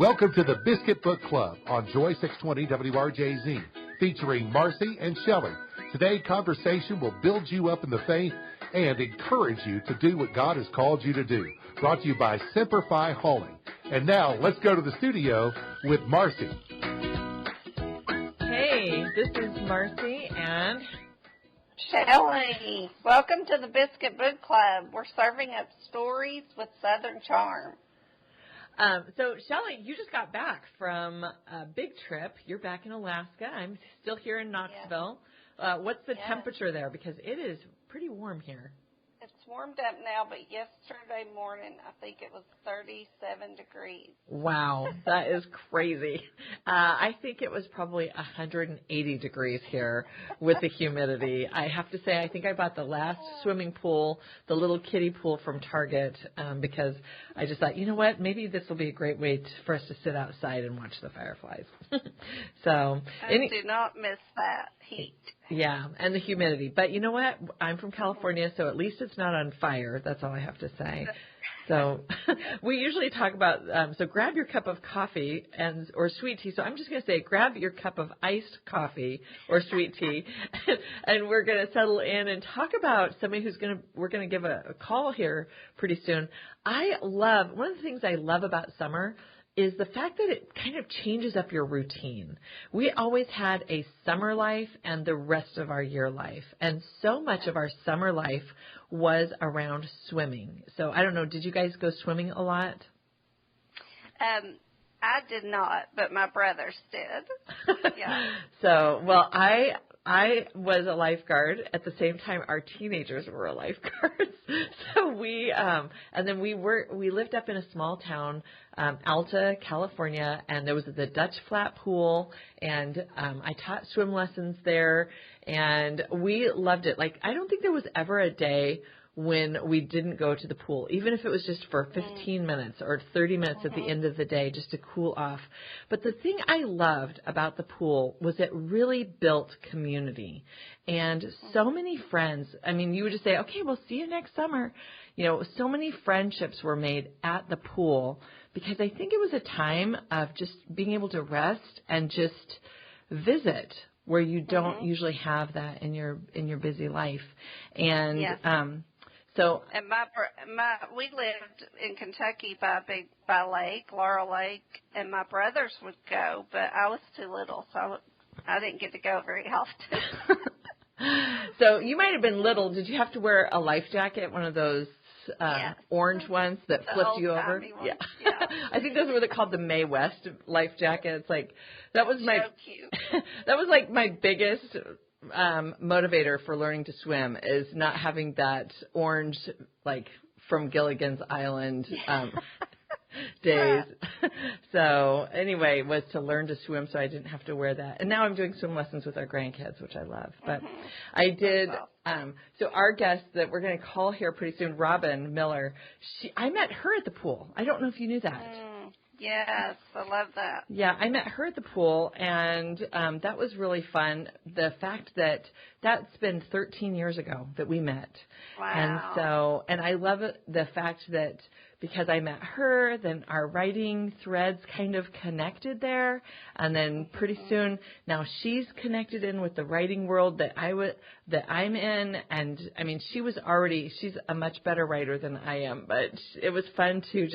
Welcome to the Biscuit Book Club on Joy 620 WRJZ, featuring Marcy and Shelley. Today, conversation will build you up in the faith and encourage you to do what God has called you to do. Brought to you by Simplify Hauling. And now, let's go to the studio with Marcy. Hey, this is Marcy and Shelley. Welcome to the Biscuit Book Club. We're serving up stories with Southern charm. So, Shelley, you just got back from a big trip. You're back in Alaska. I'm still here in Knoxville. Yes. What's the temperature there? Because it is pretty warm here. It's warmed up now, but yesterday morning, I think it was 37 degrees. Wow, that is crazy. I think it was probably 180 degrees here with the humidity. I have to say, I think I bought the last swimming pool, the little kiddie pool from Target, because I just thought, you know what, maybe this will be a great way for us to sit outside and watch the fireflies. So I do not miss that heat. Yeah, and the humidity. But you know what? I'm from California, so at least it's not on fire. That's all I have to say. So we usually talk about, so grab your cup of coffee or sweet tea. So I'm just going to say grab your cup of iced coffee or sweet tea, and we're going to settle in and talk about somebody we're going to give a call here pretty soon. One of the things I love about summer is the fact that it kind of changes up your routine. We always had a summer life and the rest of our year life. And so much of our summer life was around swimming. So I don't know, did you guys go swimming a lot? I did not, but my brothers did. Yeah. So, well, I was a lifeguard at the same time our teenagers were lifeguards. So and then we lived up in a small town, Alta, California, and there was the Dutch flat pool, and I taught swim lessons there, and we loved it. Like, I don't think there was ever a day when we didn't go to the pool, even if it was just for 15 minutes or 30 minutes at the end of the day just to cool off. But the thing I loved about the pool was it really built community. And so many friends, I mean, you would just say, okay, we'll see you next summer. You know, so many friendships were made at the pool because I think it was a time of just being able to rest and just visit where you don't usually have that in your busy life. And so, and we lived in Kentucky by lake, Laurel Lake, and my brothers would go, but I was too little, so I didn't get to go very often. So you might have been little. Did you have to wear a life jacket, one of those orange ones that flipped you over? Yeah. I think those were called the Mae West life jackets. Like that was so cute. That was like my biggest motivator for learning to swim is not having that orange, like from Gilligan's Island days. So anyway, was to learn to swim so I didn't have to wear that. And now I'm doing swim lessons with our grandkids, which I love. But I did. So our guest that we're going to call here pretty soon, Robynne Miller, I met her at the pool. I don't know if you knew that. Yes, I love that. Yeah, I met her at the pool, and that was really fun. The fact that that's been 13 years ago that we met. Wow. And I love the fact that because I met her, then our writing threads kind of connected there, and then pretty soon now she's connected in with the writing world that I'm in, and I mean she's a much better writer than I am, but it was fun to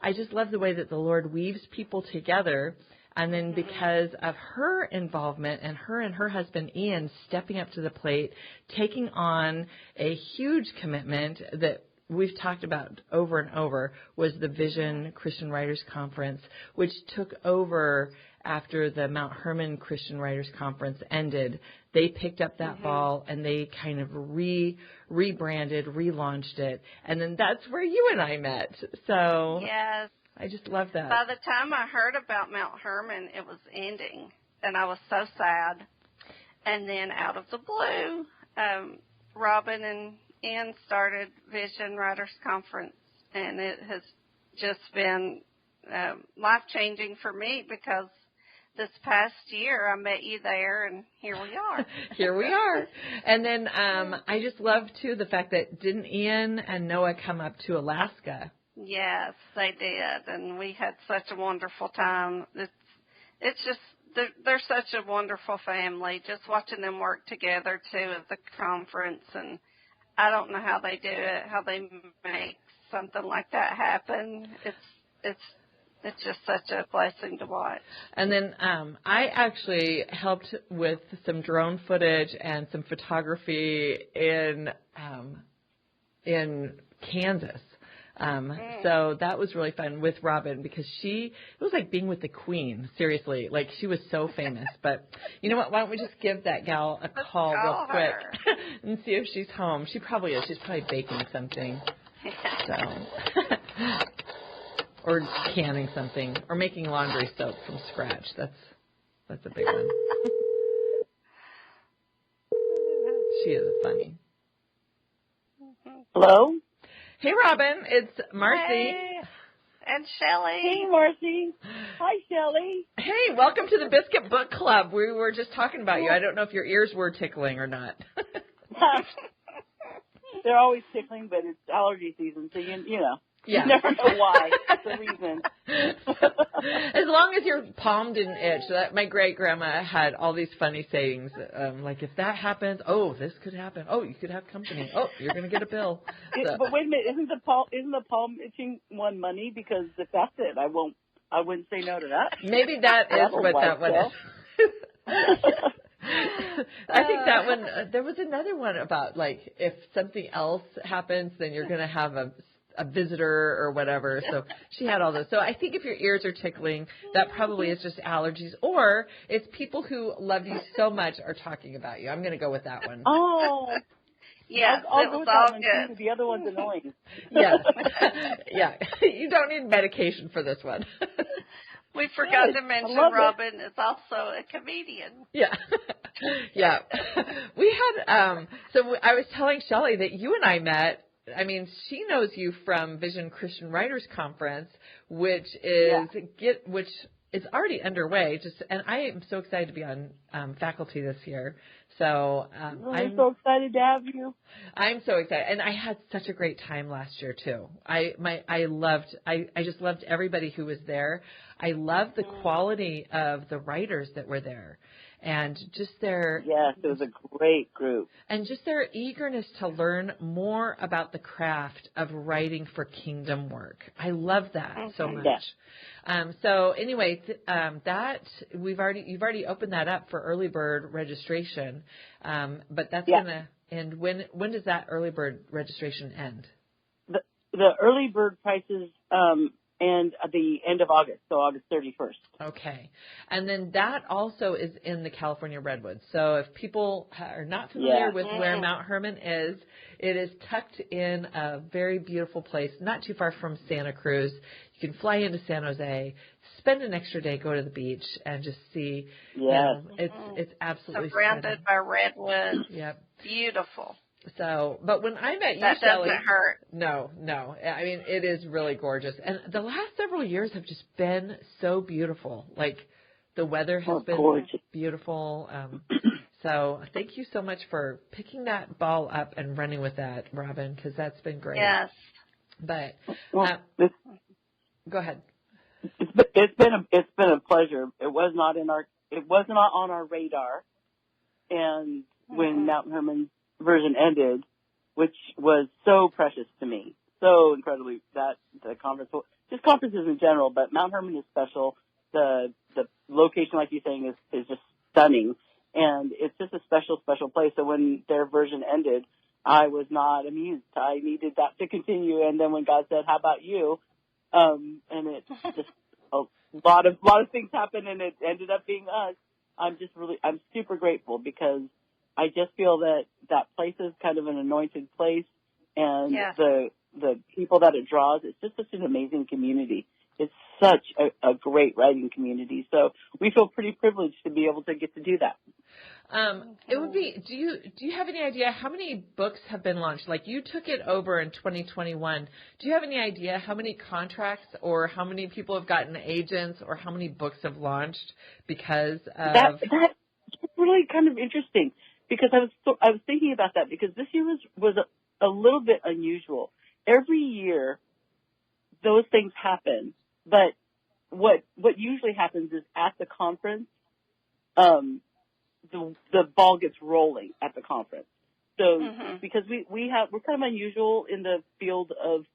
I just love the way that the Lord weaves people together. And then because of her involvement and her husband, Ian, stepping up to the plate, taking on a huge commitment that we've talked about over and over was the Vision Christian Writers Conference, which took over after the Mount Hermon Christian Writers Conference ended. They picked up that ball and they kind of rebranded, relaunched it. And then that's where you and I met. So yes, I just love that. By the time I heard about Mount Hermon, it was ending, and I was so sad. And then out of the blue, Robynne and Ian started Vision Writers Conference, and it has just been life-changing for me because this past year I met you there, and here we are. Here we are. And then I just love, too, the fact that didn't Ian and Noah come up to Alaska Yes, they did, and we had such a wonderful time. It's just they're such a wonderful family. Just watching them work together too at the conference, and I don't know how they do it, how they make something like that happen. It's just such a blessing to watch. And then I actually helped with some drone footage and some photography in Kansas. So that was really fun with Robynne because it was like being with the Queen, seriously. Like, she was so famous. But you know what? Why don't we just give that gal a call real quick and see if she's home. She probably is. She's probably baking something. So, or canning something, or making laundry soap from scratch. That's a big one. She is funny. Hello? Hey, Robynne, it's Marcy. Hey, and Shelley. Hey, Marcy. Hi, Shelley. Hey, welcome to the Biscuit Book Club. We were just talking about you. I don't know if your ears were tickling or not. They're always tickling, but it's allergy season, so you know. Yeah. You never know why. That's the reason. As long as your palm didn't itch. My great-grandma had all these funny sayings, like, if that happens, oh, this could happen. Oh, you could have company. Oh, you're going to get a bill. So. But wait a minute, isn't the palm itching one money? Because if that's it, I wouldn't say no to that. Maybe that is what that one is. I think that one, there was another one about, like, if something else happens, then you're going to have a visitor or whatever. So she had all those. So I think if your ears are tickling, that probably is just allergies, or it's people who love you so much are talking about you. I'm going to go with that one. Oh. Yeah, I'll go with that one too. The other one's annoying. Yeah. Yeah. You don't need medication for this one. We forgot to mention Robynne is also a comedian. Yeah. Yeah. We had, so I was telling Shelley that you and I met. I mean, she knows you from Vision Christian Writers Conference, which is already underway. And I am so excited to be on faculty this year. So I'm so excited to have you. I'm so excited, and I had such a great time last year too. I just loved everybody who was there. I loved the quality of the writers that were there. And just yes, it was a great group. And just their eagerness to learn more about the craft of writing for kingdom work. I love that so much. Yeah. So anyway, that you've already opened that up for early bird registration. But that's gonna end. When does that early bird registration end? The early bird prices end at the end of August, so August 31st. Okay. And then that also is in the California Redwoods. So if people are not familiar with where Mount Hermon is, it is tucked in a very beautiful place, not too far from Santa Cruz. You can fly into San Jose, spend an extra day, go to the beach, and just see. Yes. You know, it's absolutely surrounded by redwoods. Yep. Beautiful. So, but when I met you, that Shelley, doesn't hurt. No. I mean, it is really gorgeous. And the last several years have just been so beautiful. Like, the weather has been gorgeous. Beautiful. So thank you so much for picking that ball up and running with that, Robynne, because that's been great. Yes. But go ahead. It's been a pleasure. It wasn't on our radar, and when Mount Hermon's version ended, which was so precious to me, so incredibly, that the conference, just conferences in general, but Mount Hermon is special. The location, like you're saying, is just stunning, and it's just a special place. So when their version ended, I was not amused. I needed that to continue, and then when God said, "How about you?" and it just a lot of things happened, and it ended up being us. I'm super grateful, because I just feel that place is kind of an anointed place, and the people that it draws, it's just such an amazing community. It's such a great writing community. So we feel pretty privileged to be able to get to do that. It would be, do you have any idea how many books have been launched? Like, you took it over in 2021. Do you have any idea how many contracts or how many people have gotten agents or how many books have launched because of... That's really kind of interesting, because I was thinking about that, because this year was a little bit unusual. Every year those things happen. But what usually happens is at the conference, the ball gets rolling at the conference. So because we're kind of unusual in the field of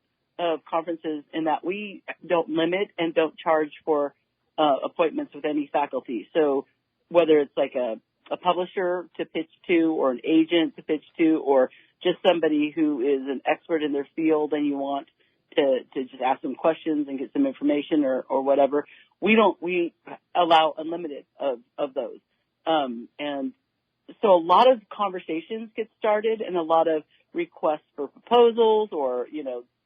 conferences in that we don't limit and don't charge for appointments with any faculty. So whether it's like a publisher to pitch to, or an agent to pitch to, or just somebody who is an expert in their field and you want to just ask them questions and get some information or whatever, we allow unlimited of those. And so a lot of conversations get started and a lot of requests for proposals or,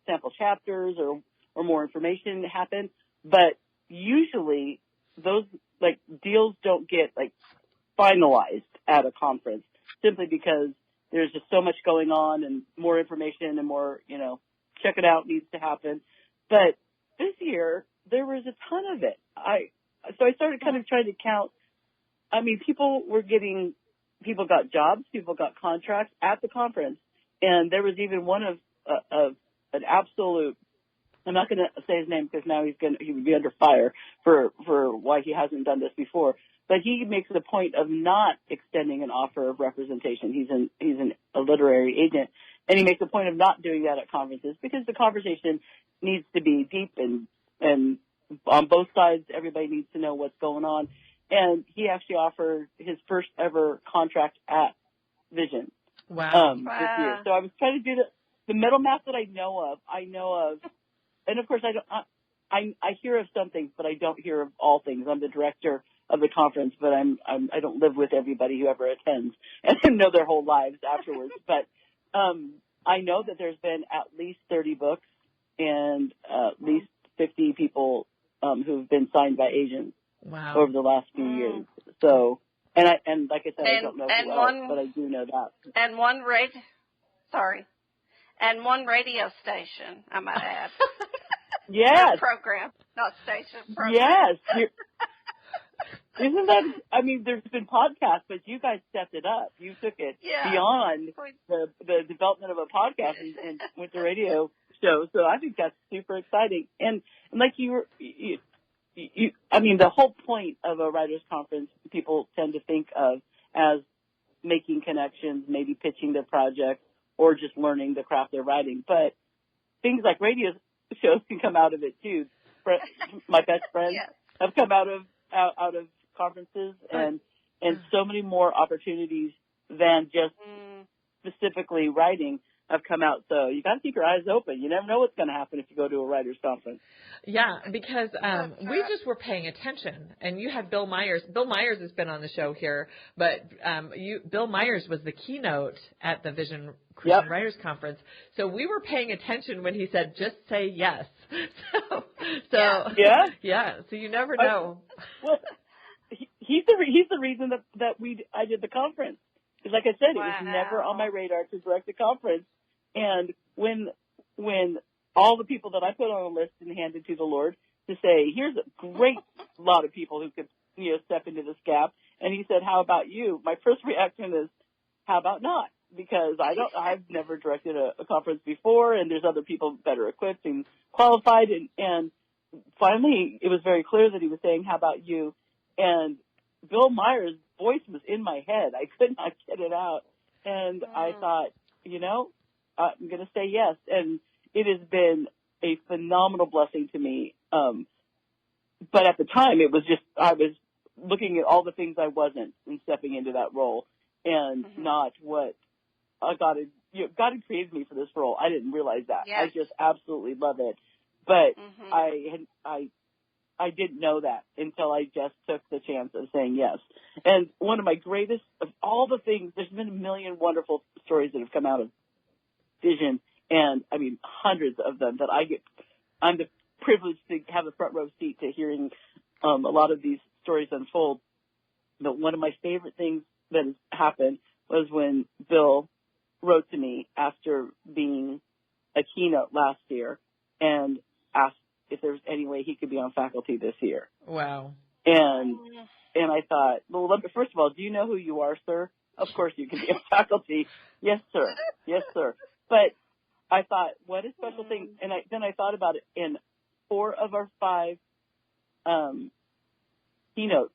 sample chapters or more information happen. But usually those deals don't get finalized at a conference simply because there's just so much going on and more information and more, check it out needs to happen. But this year there was a ton of it. So I started kind of trying to count. I mean, people got jobs, people got contracts at the conference, and there was even one of an absolute, I'm not going to say his name because now he would be under fire for why he hasn't done this before, but he makes a point of not extending an offer of representation. He's a literary agent, and he makes a point of not doing that at conferences because the conversation needs to be deep and on both sides, everybody needs to know what's going on. And he actually offered his first ever contract at Vision. Wow. This year. So I was trying to do the metal math that I know of, and of course I hear of some things, but I don't hear of all things. I'm the director of the conference, but I don't live with everybody who ever attends and know their whole lives afterwards. But I know that there's been at least 30 books and at least 50 people who've been signed by agents. Wow. Over the last few years. So, and like I said, I don't know who else, but I do know that. And one radio station, I might add. Yes. Program, not station. Program. Yes. Isn't that? I mean, there's been podcasts, but you guys stepped it up. You took it beyond the development of a podcast and went to radio show. So I think that's super exciting. And like I mean, the whole point of a writers' conference, people tend to think of as making connections, maybe pitching their project, or just learning the craft they're writing. But things like radio shows can come out of it too. My best friends have come out of conferences, and so many more opportunities than just specifically writing have come out. So you got to keep your eyes open. You never know what's going to happen if you go to a writers' conference. Yeah, because we just were paying attention, and you had Bill Myers. Bill Myers has been on the show here, but Bill Myers was the keynote at the Vision Christian Writers Conference. So we were paying attention when he said, "Just say yes." So you never know. Well, he's the reason that I did the conference. Because like I said, it was never on my radar to direct a conference. And when all the people that I put on a list and handed to the Lord to say, here's a great lot of people who could, step into this gap. And he said, how about you? My first reaction is, how about not? Because I've never directed a conference before, and there's other people better equipped and qualified. And finally, it was very clear that he was saying, how about you? And Bill Myers' voice was in my head. I could not get it out. And I thought, I'm going to say yes. And it has been a phenomenal blessing to me. But at the time, it was just, I was looking at all the things I wasn't and stepping into that role and not what God had created me for this role. I didn't realize that. Yes. I just absolutely love it. But I didn't know that until I just took the chance of saying yes. And one of my greatest of all the things, there's been a million wonderful stories that have come out of Vision, and I mean hundreds of them that I'm the privileged to have a front row seat to hearing a lot of these stories unfold. But one of my favorite things that has happened was when Bill wrote to me after being a keynote last year and asked if there was any way he could be on faculty this year. Wow. And I thought, well, first of all, do you know who you are, sir? Of course you can be on faculty. Yes, sir. Yes, sir. But I thought, what a special thing. And then I thought about it, and 4 of our 5 keynotes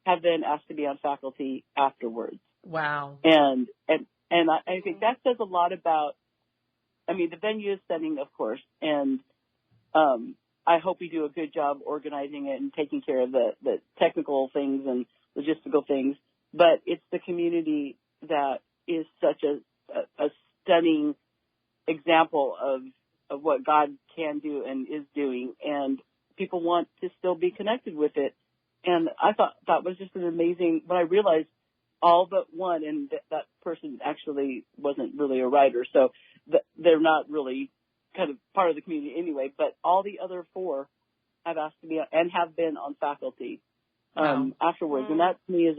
have been asked to be on faculty afterwards. Wow. And I think that says a lot about, I mean, the venue is setting, of course, and I hope we do a good job organizing it and taking care of the technical things and logistical things. But it's the community that is such a stunning example of what God can do and is doing, and people want to still be connected with it. And I thought that was just an amazing, when I realized all but one, and that person actually wasn't really a writer, so they're not really kind of part of the community anyway, but all the other 4 have asked to be and have been on faculty afterwards. And that to me is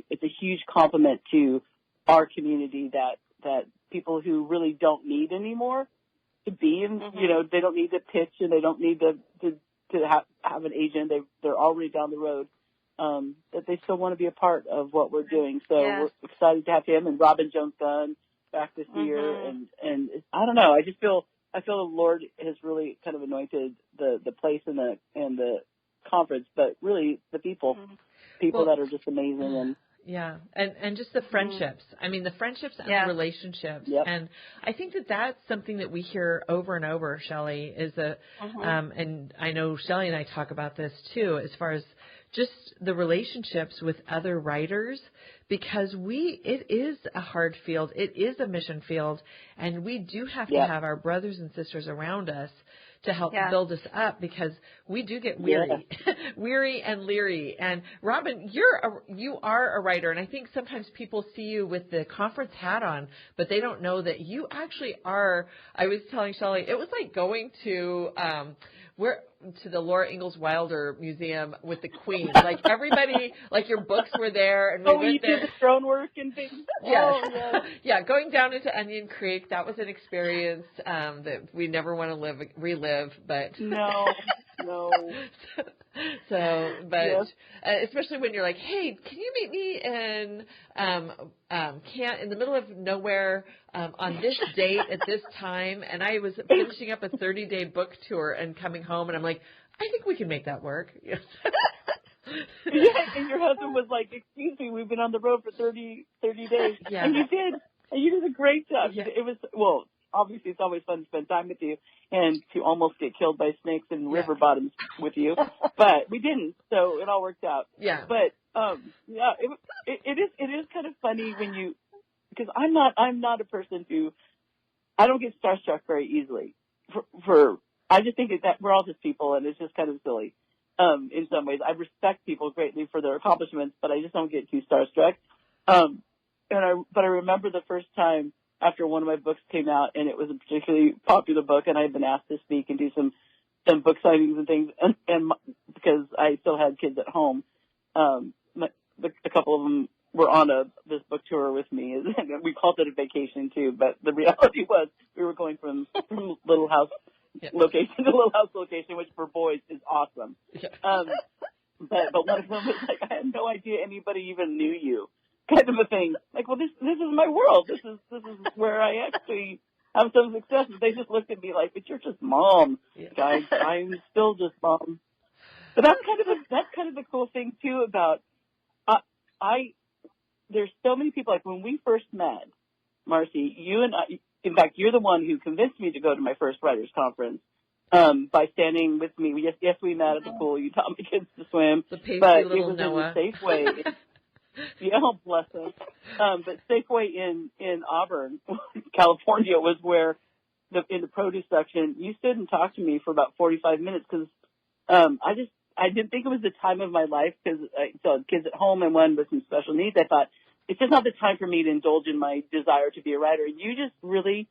it's a huge compliment to our community that people who really don't need anymore to be in, you know, they don't need to pitch and they don't need to have an agent. They're already down the road. That they still want to be a part of what we're doing. So we're excited to have him and Robynne Jones-Gunn back this year. And I don't know, I feel the Lord has really kind of anointed the place and the conference, but really the people that are just amazing. And yeah, and just the friendships. I mean, the friendships and the relationships. Yep. And I think that's something that we hear over and over, Shelley, is and I know Shelley and I talk about this too, as far as just the relationships with other writers, because it is a hard field. It is a mission field, and we do have to have our brothers and sisters around us to help build us up, because we do get weary, weary and leery. And Robynne, you are a writer, and I think sometimes people see you with the conference hat on, but they don't know that you actually are. I was telling Shelley, it was like going to to the Laura Ingalls Wilder Museum with the Queen. Like everybody, like your books were there, and we went there. You did the throne work and things. Yeah, going down into Onion Creek, that was an experience that we never want to relive. But no. Especially when you're like, hey, can you meet me in in the middle of nowhere on this date at this time? And I was finishing up a 30-day book tour and coming home, and I'm like, I think we can make that work. Yeah, and your husband was like, excuse me, we've been on the road for 30 days. Yeah. And you did. And you did a great job. Yeah. It was, well, obviously it's always fun to spend time with you and to almost get killed by snakes in river bottoms with you. But we didn't, so it all worked out. Yeah. But, it is kind of funny when you, because I'm not a person who, I don't get starstruck very easily. I just think that we're all just people, and it's just kind of silly. In some ways, I respect people greatly for their accomplishments, but I just don't get too starstruck. But I remember the first time after one of my books came out, and it was a particularly popular book, and I had been asked to speak and do some book signings and things, and because I still had kids at home, a couple of them were on this book tour with me. We called it a vacation too, but the reality was we were going from little house location to little house location, which for boys is awesome. Yeah. But one of them was like, I had no idea anybody even knew you, kind of a thing. Like, well, this is my world. This is where I actually have some success. They just looked at me like, but you're just mom, guys. I'm still just mom. But that's kind of the cool thing too about there's so many people, like when we first met, Marcy, you and I, in fact, you're the one who convinced me to go to my first writers conference by standing with me. Yes, we met at the pool. You taught my kids to swim, the pasty but little it was Noah. in the Safeway. Bless them. But Safeway in Auburn, California, was where in the produce section, you stood and talked to me for about 45 minutes because I didn't think it was the time of my life because I still had kids at home and one with some special needs. I thought, it's just not the time for me to indulge in my desire to be a writer. You just really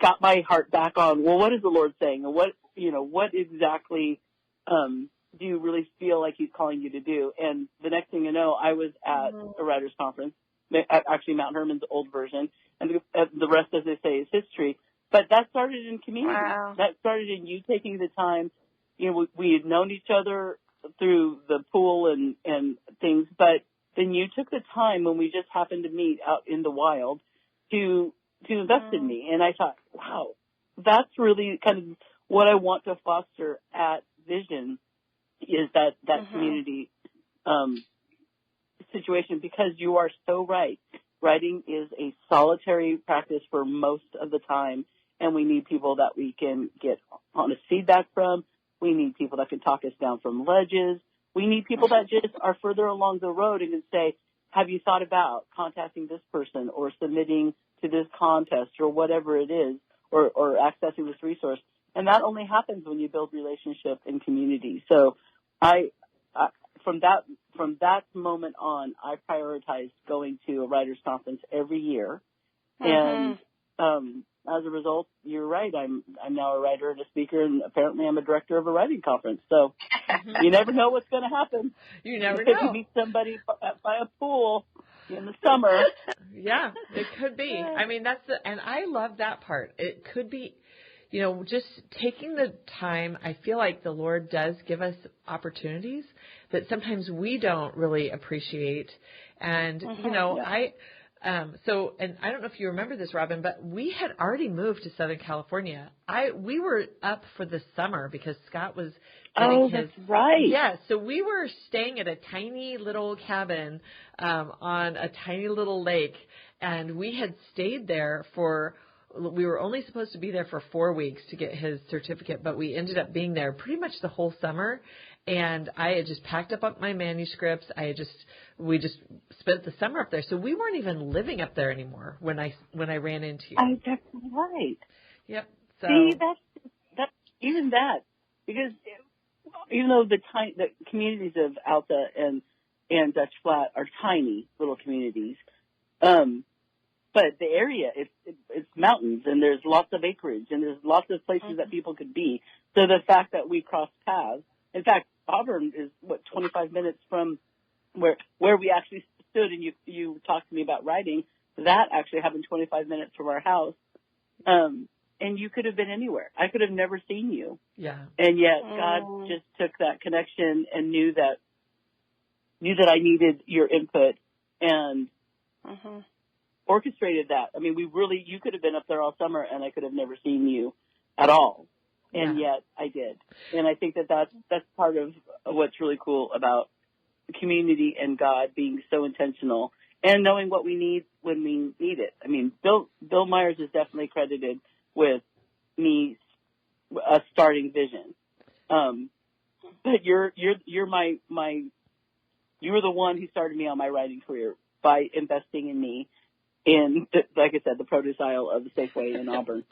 got my heart back on, well, what is the Lord saying? And what exactly do you really feel like he's calling you to do? And the next thing you know, I was at a writer's conference, actually Mount Hermon's old version, and the rest, as they say, is history. But that started in community. Wow. That started in you taking the time. We had known each other through the pool and things, but then you took the time when we just happened to meet out in the wild to invest in me. And I thought, wow, that's really kind of what I want to foster at Vision is that Mm-hmm. community situation, because you are so right. Writing is a solitary practice for most of the time, and we need people that we can get honest feedback from. We need people that can talk us down from ledges. We need people that just are further along the road and can say, have you thought about contacting this person or submitting to this contest or whatever it is, or accessing this resource? And that only happens when you build relationship and community. So from that moment on, I prioritized going to a writers conference every year. Mm-hmm. And as a result, you're right. I'm now a writer and a speaker, and apparently I'm a director of a writing conference. So you never know what's going to happen. You never If you know. meet somebody by a pool in the summer. Yeah, it could be. I mean, and I love that part. It could be, just taking the time. I feel like the Lord does give us opportunities that sometimes we don't really appreciate. And, and I don't know if you remember this, Robynne, but we had already moved to Southern California. We were up for the summer because Scott was getting his. That's right. Yeah, so we were staying at a tiny little cabin on a tiny little lake, and we had stayed there we were only supposed to be there for 4 weeks to get his certificate, but we ended up being there pretty much the whole summer. And I had just packed up my manuscripts. We just spent the summer up there. So we weren't even living up there anymore when I ran into you. Oh, that's right. Yep. So See, that's even that, because even though the communities of Alta and Dutch Flat are tiny little communities, but the area, it's mountains, and there's lots of acreage, and there's lots of places that people could be. So the fact that we crossed paths, in fact, Auburn is 25 minutes from where we actually stood, and you talked to me about writing. That actually happened 25 minutes from our house. And you could have been anywhere. I could have never seen you. Yeah. And yet God just took that connection and knew that I needed your input and orchestrated that. I mean, you could have been up there all summer and I could have never seen you at all. And yet I did. And I think that's part of what's really cool about community and God being so intentional and knowing what we need when we need it. I mean, Bill Myers is definitely credited with me starting Vision. But you're my you were the one who started me on my writing career by investing in me in, like I said, the produce aisle of the Safeway in Auburn.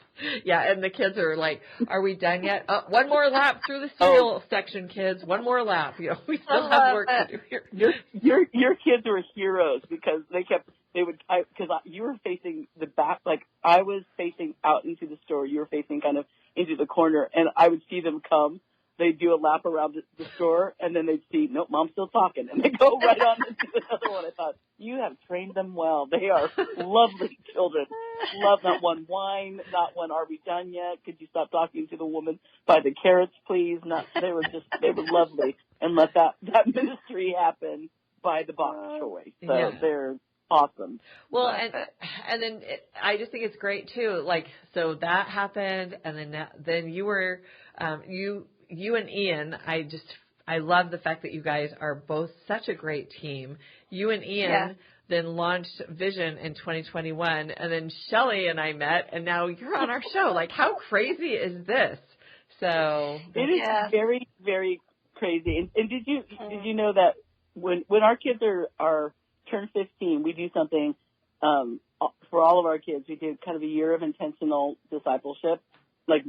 Yeah, and the kids are like, "Are we done yet? One more lap through the cereal section, kids. One more lap. We still have work to do here." Your kids were heroes because because you were facing the back, like I was facing out into the store. You were facing kind of into the corner, and I would see them come. They'd do a lap around the store, and then they'd see, nope, Mom's still talking, and they go right on into another one. I thought, you have trained them well. They are lovely children. Love not one whine, not one are we done yet? Could you stop talking to the woman by the carrots, please? They were lovely, and let that ministry happen by the bok choy. So they're awesome. Well, and then I just think it's great too. Like, so that happened, and then you were you and Ian, I love the fact that you guys are both such a great team. You and Ian then launched Vision in 2021, and then Shelley and I met, and now you're on our show. Like, how crazy is this? So it is very, very crazy. And did you know that when our kids are turn 15, we do something for all of our kids. We do kind of a year of intentional discipleship, like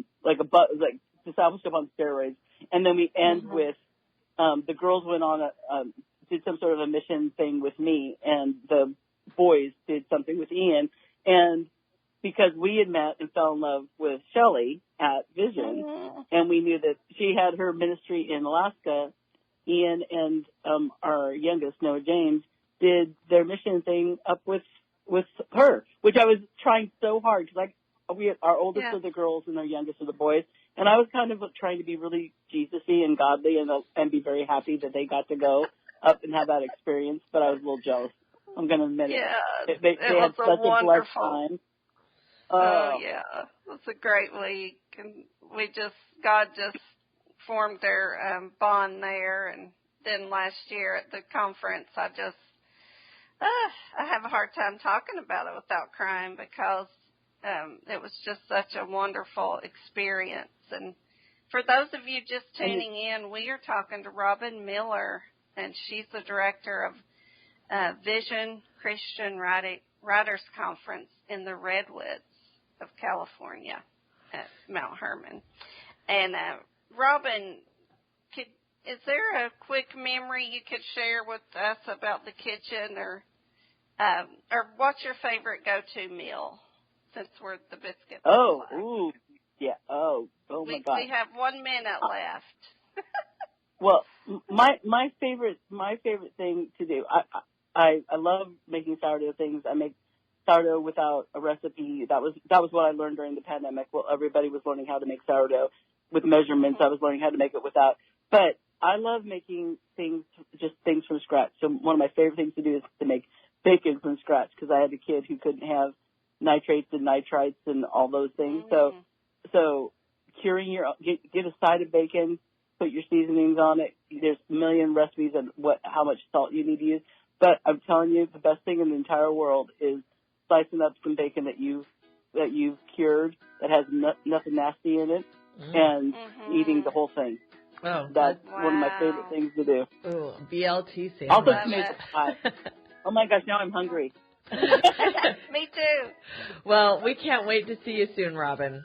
discipleship on steroids, and then we end with the girls went on did some sort of a mission thing with me, and the boys did something with Ian. And because we had met and fell in love with Shelley at Vision, and we knew that she had her ministry in Alaska, Ian and our youngest, Noah James, did their mission thing up with her, which I was trying so hard because our oldest are the girls and our youngest are the boys. And I was kind of trying to be really Jesus-y and godly and be very happy that they got to go up and have that experience. But I was a little jealous. I'm going to admit it. They had such a blessed time. Oh yeah, it was a great week, and God just formed their bond there. And then last year at the conference, I have a hard time talking about it without crying because it was just such a wonderful experience. And for those of you just tuning in, we are talking to Robynne Miller, and she's the director of Vision Christian Writers Conference in the Redwoods of California at Mount Hermon. And Robynne, is there a quick memory you could share with us about the kitchen, or what's your favorite go-to meal since we're at the Biscuit? Ooh, yeah. Oh my God. We have 1 minute left. Well, my favorite thing to do. I love making sourdough things. I make sourdough without a recipe. That was what I learned during the pandemic. Well, everybody was learning how to make sourdough with measurements. I was learning how to make it without. But I love making things from scratch. So one of my favorite things to do is to make bacon from scratch, because I had a kid who couldn't have nitrates and nitrites and all those things. So curing get a side of bacon, put your seasonings on it. There's a million recipes on how much salt you need to use. But I'm telling you, the best thing in the entire world is slicing up some bacon that you've cured that has nothing nasty in it, and eating the whole thing. Oh, that's one of my favorite things to do. Oh, BLT sandwich. Also, tomato pie. Oh my gosh, now I'm hungry. Me too. Well, we can't wait to see you soon, Robynne.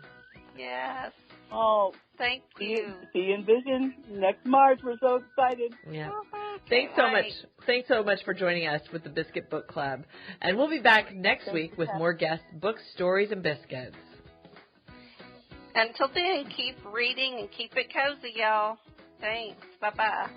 Yes. Oh, thank you. See you in Vision next March. We're so excited. Yeah. Thanks so much. Thanks so much for joining us with the Biscuit Book Club. And we'll be back next week with more guests, books, stories, and biscuits. Until then, keep reading and keep it cozy, y'all. Thanks. Bye-bye.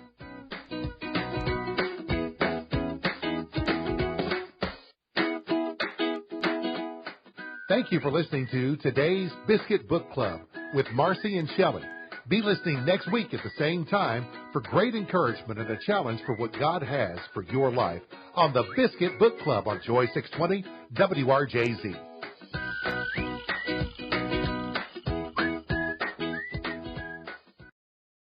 Thank you for listening to today's Biscuit Book Club with Marcy and Shelley. Be listening next week at the same time for great encouragement and a challenge for what God has for your life on the Biscuit Book Club on Joy 620 WRJZ.